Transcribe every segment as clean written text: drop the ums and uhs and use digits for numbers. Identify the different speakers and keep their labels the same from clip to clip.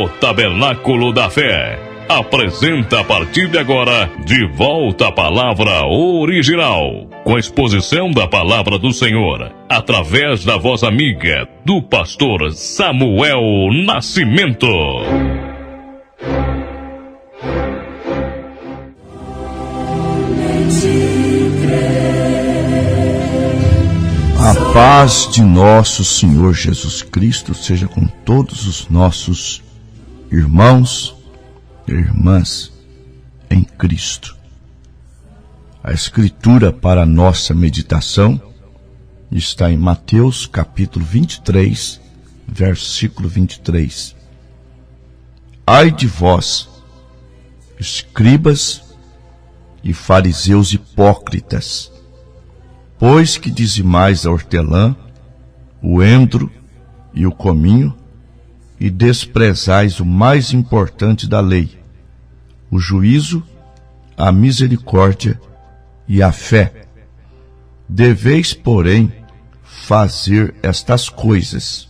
Speaker 1: O Tabernáculo da Fé apresenta a partir de agora De Volta à Palavra Original, com a exposição da Palavra do Senhor, através da voz amiga do pastor Samuel Nascimento.
Speaker 2: A paz de nosso Senhor Jesus Cristo seja com todos os nossos irmãos e irmãs em Cristo. A escritura para a nossa meditação está em Mateus capítulo 23, versículo 23. Ai de vós, escribas e fariseus hipócritas, pois que dizimais a hortelã, o endro e o cominho, e desprezais o mais importante da lei, o juízo, a misericórdia e a fé. Deveis, porém, fazer estas coisas,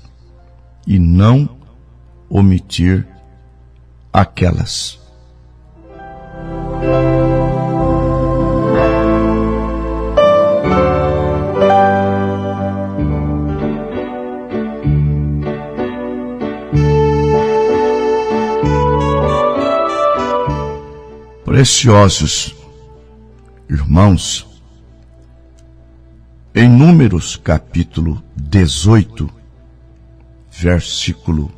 Speaker 2: e não omitir aquelas. Preciosos irmãos, em Números capítulo 18, versículo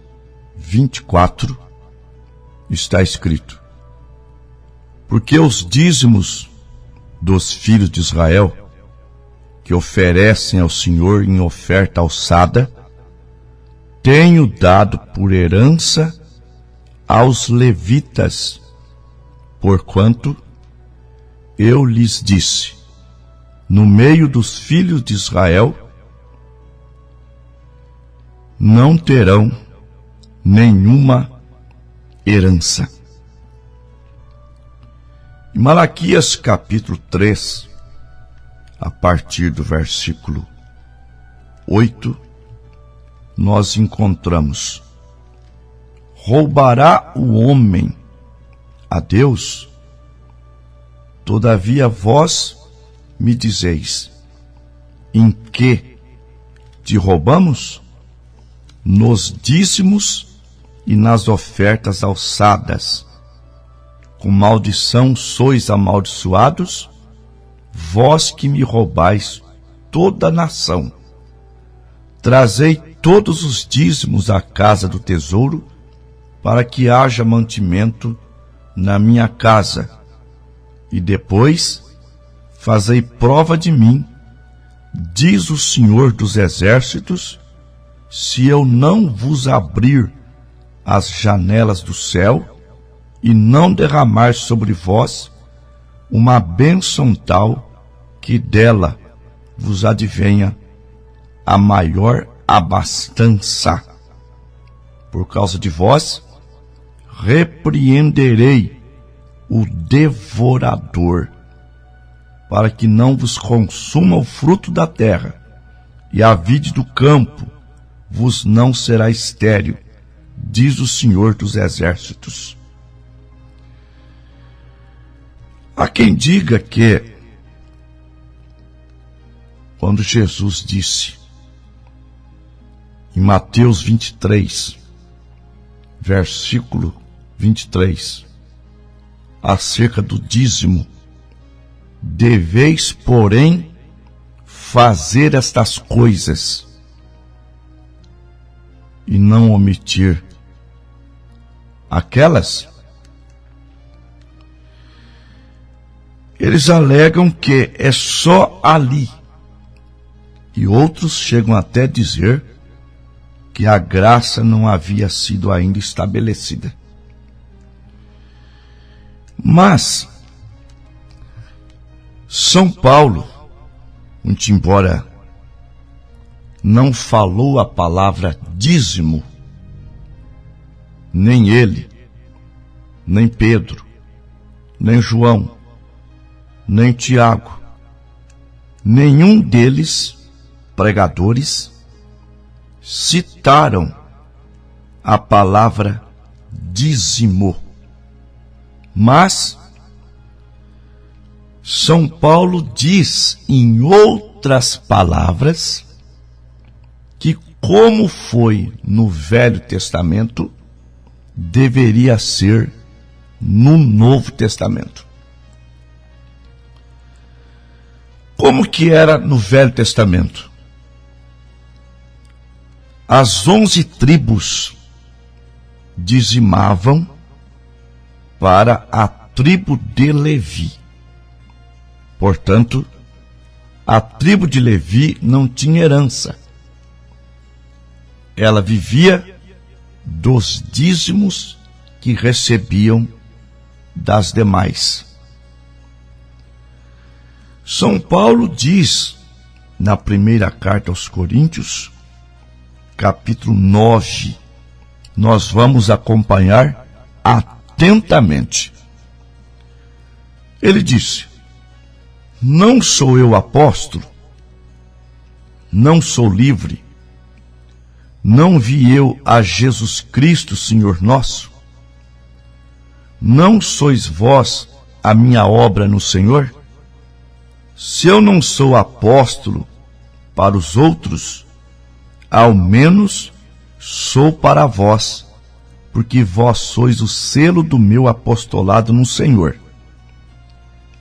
Speaker 2: 24, está escrito: porque os dízimos dos filhos de Israel, que oferecem ao Senhor em oferta alçada, tenho dado por herança aos levitas, porquanto eu lhes disse, no meio dos filhos de Israel, não terão nenhuma herança. Em Malaquias capítulo 3, a partir do versículo 8, nós encontramos: roubará o homem a Deus? Todavia vós me dizeis, em que te roubamos? Nos dízimos e nas ofertas alçadas. Com maldição sois amaldiçoados, vós que me roubais toda a nação. Trazei todos os dízimos à casa do tesouro, para que haja mantimento na minha casa, e depois fazei prova de mim, diz o Senhor dos Exércitos, se eu não vos abrir as janelas do céu e não derramar sobre vós uma bênção tal que dela vos advenha a maior abastança. Por causa de vós, repreenderei o devorador, para que não vos consuma o fruto da terra, e a vide do campo vos não será estéril, diz o Senhor dos Exércitos. Há quem diga que, quando Jesus disse, em Mateus 23, versículo 23, acerca do dízimo, deveis, porém, fazer estas coisas e não omitir aquelas. Eles alegam que é só ali, e outros chegam até a dizer que a graça não havia sido ainda estabelecida. Mas São Paulo, muito embora não falou a palavra dízimo, nem ele, nem Pedro, nem João, nem Tiago, nenhum deles, pregadores, citaram a palavra dízimo. Mas São Paulo diz, em outras palavras, que como foi no Velho Testamento, deveria ser no Novo Testamento. Como que era no Velho Testamento? As 11 tribos dizimavam para a tribo de Levi. Portanto, a tribo de Levi não tinha herança. Ela vivia dos dízimos que recebiam das demais. São Paulo diz, na primeira carta aos Coríntios, capítulo 9, nós vamos acompanhar atentamente. Ele disse: não sou eu apóstolo, não sou livre, não vi eu a Jesus Cristo, Senhor nosso? Não sois vós a minha obra no Senhor? Se eu não sou apóstolo para os outros, ao menos sou para vós, porque vós sois o selo do meu apostolado no Senhor.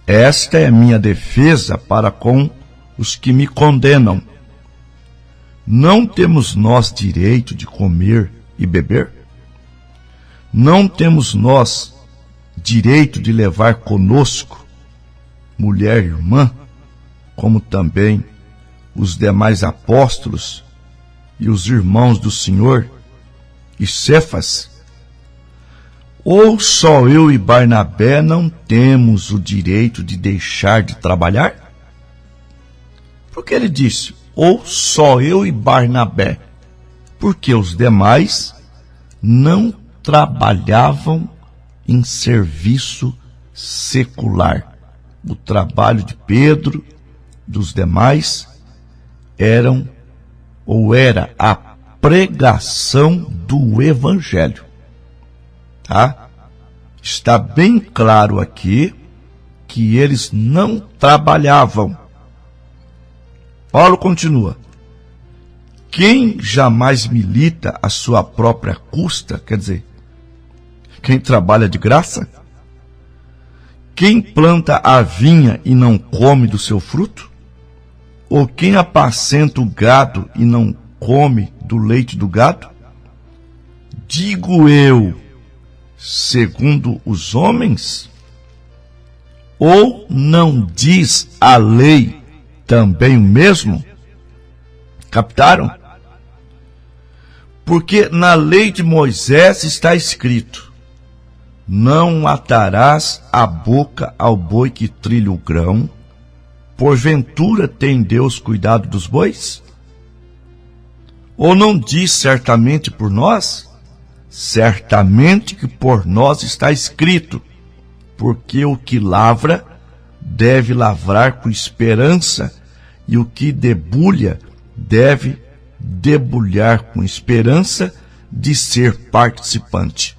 Speaker 2: Esta é minha defesa para com os que me condenam. Não temos nós direito de comer e beber? Não temos nós direito de levar conosco mulher e irmã, como também os demais apóstolos e os irmãos do Senhor e Cefas? Ou só eu e Barnabé não temos o direito de deixar de trabalhar? Porque ele disse, ou só eu e Barnabé, porque os demais não trabalhavam em serviço secular. O trabalho de Pedro, dos demais, era a pregação do Evangelho. Tá? Está bem claro aqui que eles não trabalhavam. Paulo continua: quem jamais milita à sua própria custa, quer dizer, quem trabalha de graça? Quem planta a vinha e não come do seu fruto? Ou quem apacenta o gado e não come do leite do gado? Digo eu, segundo os homens? Ou não diz a lei também o mesmo? Captaram? Porque na lei de Moisés está escrito: não atarás a boca ao boi que trilha o grão. Porventura tem Deus cuidado dos bois? Ou não diz certamente por nós? Certamente que por nós está escrito: porque o que lavra deve lavrar com esperança, e o que debulha deve debulhar com esperança de ser participante.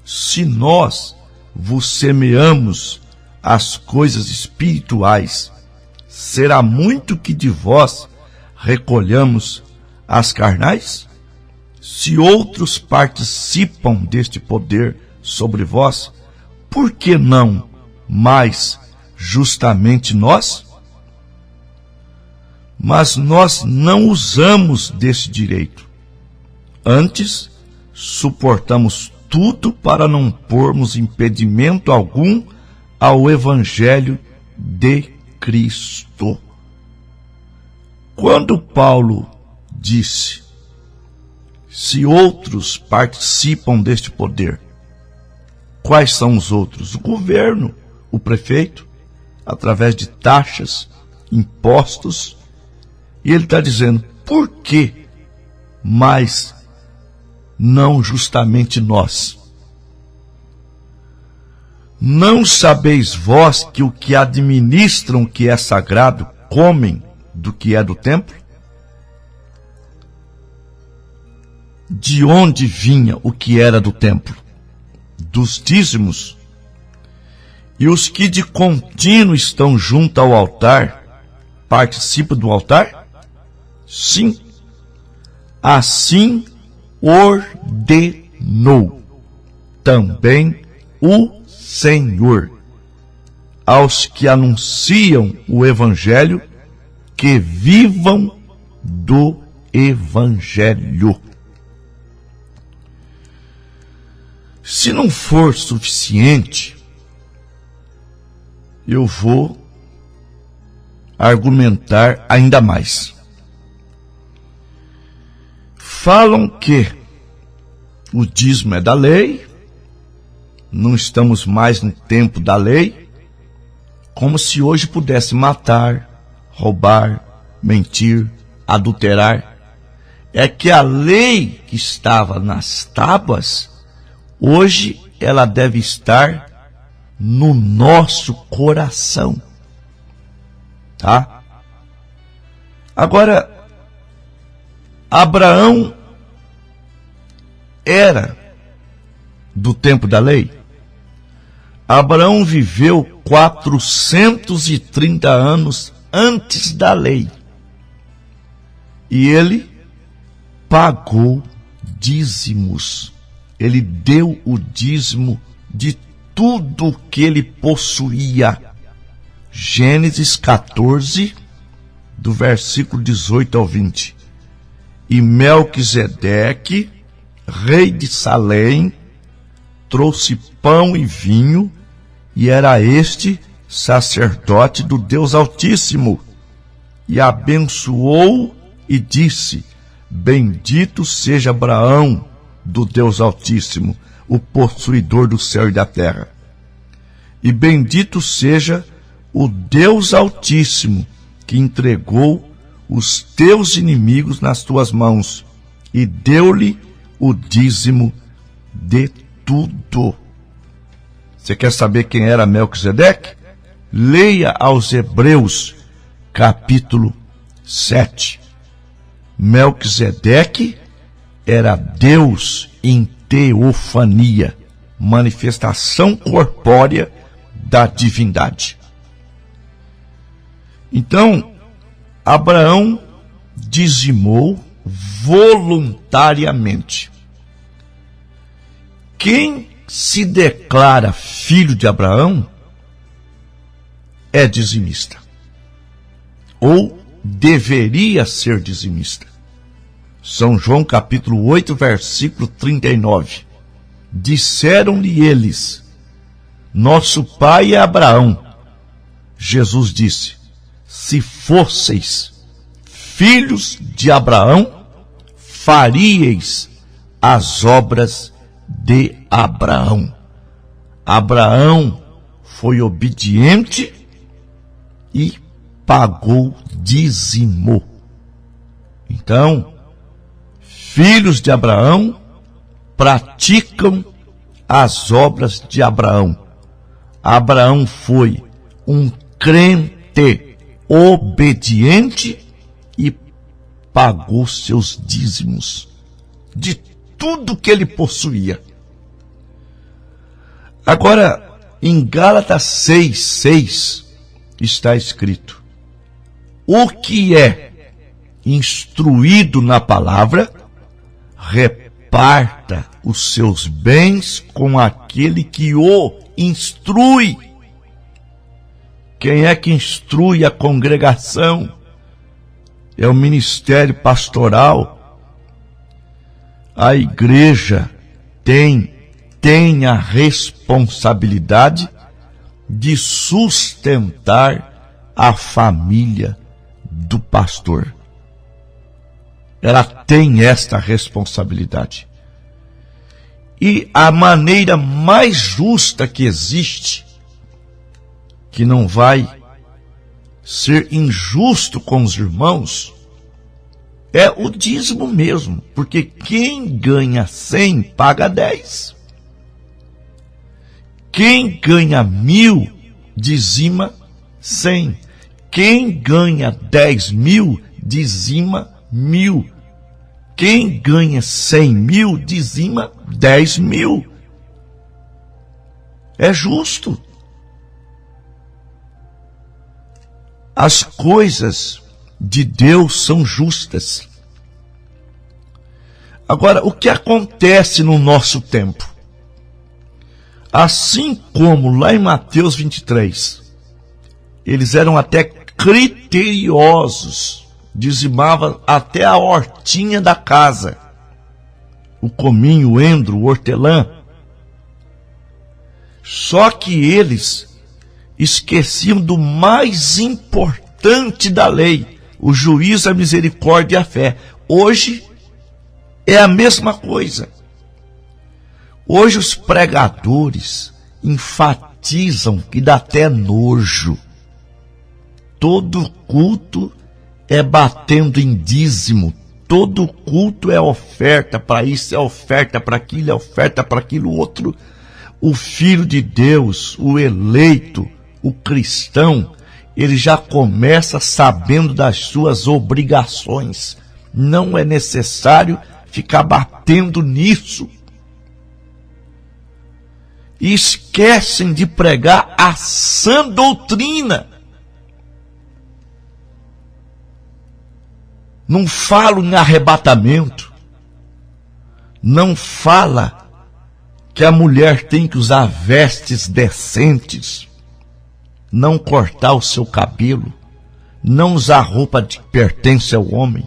Speaker 2: Se nós vos semeamos as coisas espirituais, será muito que de vós recolhamos as carnais? Se outros participam deste poder sobre vós, por que não mais justamente nós? Mas nós não usamos desse direito. Antes, suportamos tudo para não pormos impedimento algum ao Evangelho de Cristo. Quando Paulo disse: se outros participam deste poder, quais são os outros? O governo, o prefeito, através de taxas, impostos. E ele está dizendo, por que mais não justamente nós? Não sabeis vós que o que administram o que é sagrado comem do que é do templo? De onde vinha o que era do templo? dos dízimos, e os que de contínuo estão junto ao altar participam do altar? Sim. Assim ordenou também o Senhor aos que anunciam o Evangelho que vivam do Evangelho. Se não for suficiente, eu vou argumentar ainda mais. Falam que o dízimo é da lei, não estamos mais no tempo da lei, como se hoje pudesse matar, roubar, mentir, adulterar. É que a lei que estava nas tábuas, hoje ela deve estar no nosso coração. Tá? Agora, Abraão era do tempo da lei? Abraão viveu 430 anos antes da lei. E ele pagou dízimos. Ele deu o dízimo de tudo que ele possuía. Gênesis 14, do versículo 18 ao 20. E Melquisedeque, rei de Salém, trouxe pão e vinho, e era este sacerdote do Deus Altíssimo. E abençoou e disse: bendito seja Abraão, do Deus Altíssimo, o possuidor do céu e da terra. E bendito seja o Deus Altíssimo, que entregou os teus inimigos nas tuas mãos, e deu-lhe o dízimo de tudo. Você quer saber quem era Melquisedeque? Leia aos Hebreus, capítulo 7. Melquisedeque era Deus em teofania, manifestação corpórea da divindade. Então, Abraão dizimou voluntariamente. Quem se declara filho de Abraão é dizimista, ou deveria ser dizimista. São João capítulo 8, versículo 39. Disseram-lhe eles: nosso pai é Abraão. Jesus disse: se fosseis filhos de Abraão, faríeis as obras de Abraão. Abraão foi obediente e pagou dízimo. Então, filhos de Abraão praticam as obras de Abraão. Abraão foi um crente obediente e pagou seus dízimos de tudo que ele possuía. Agora, em Gálatas 6:6 está escrito: o que é instruído na palavra, reparta os seus bens com aquele que o instrui. Quem é que instrui a congregação? É o ministério pastoral. A igreja tem a responsabilidade de sustentar a família do pastor. Ela tem esta responsabilidade. E a maneira mais justa que existe, que não vai ser injusto com os irmãos, é o dízimo mesmo, porque quem ganha 100 paga 10. Quem ganha 1.000 dizima 100. Quem ganha 10.000 dizima 1.000. Quem ganha 100.000 dizima 10.000. É justo. As coisas de Deus são justas. Agora, o que acontece no nosso tempo? Assim como lá em Mateus 23, eles eram até criteriosos, dizimavam até a hortinha da casa, o cominho, o endro, o hortelã. Só que eles esqueciam do mais importante da lei, o juízo, a misericórdia e a fé. Hoje é a mesma coisa. Hoje os pregadores enfatizam que dá até nojo. Todo culto é batendo em dízimo. Todo culto é oferta para isso, é oferta para aquilo, é oferta para aquilo outro. O filho de Deus, o eleito, o cristão, ele já começa sabendo das suas obrigações. Não é necessário ficar batendo nisso. E esquecem de pregar a sã doutrina. Não falo em arrebatamento. Não fala que a mulher tem que usar vestes decentes, não cortar o seu cabelo, não usar roupa que pertence ao homem.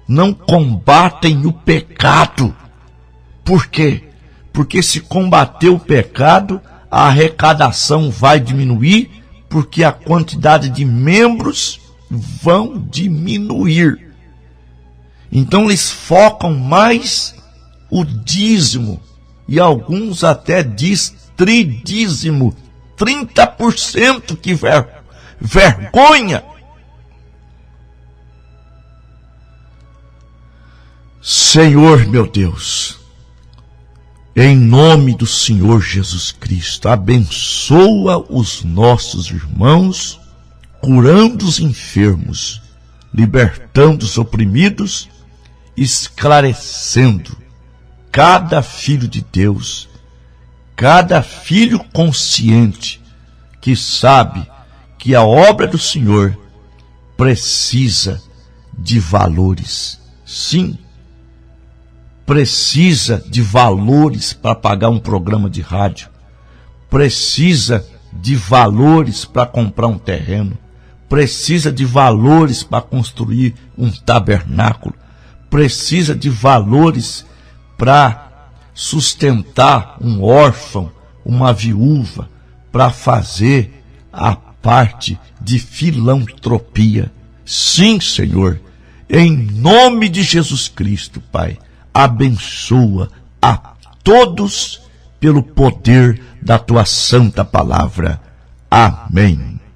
Speaker 2: Não combatem o pecado. Por quê? Porque se combater o pecado, a arrecadação vai diminuir, porque a quantidade de membros vão diminuir. Então eles focam mais o dízimo, e alguns até diz tridízimo, 30%, que vergonha! Senhor meu Deus, em nome do Senhor Jesus Cristo, abençoa os nossos irmãos, curando os enfermos, libertando os oprimidos, esclarecendo cada filho de Deus, cada filho consciente que sabe que a obra do Senhor precisa de valores. Sim, precisa de valores para pagar um programa de rádio, precisa de valores para comprar um terreno, precisa de valores para construir um tabernáculo, precisa de valores para sustentar um órfão, uma viúva, para fazer a parte de filantropia. Sim, Senhor, em nome de Jesus Cristo, Pai, abençoa a todos pelo poder da tua santa palavra. Amém.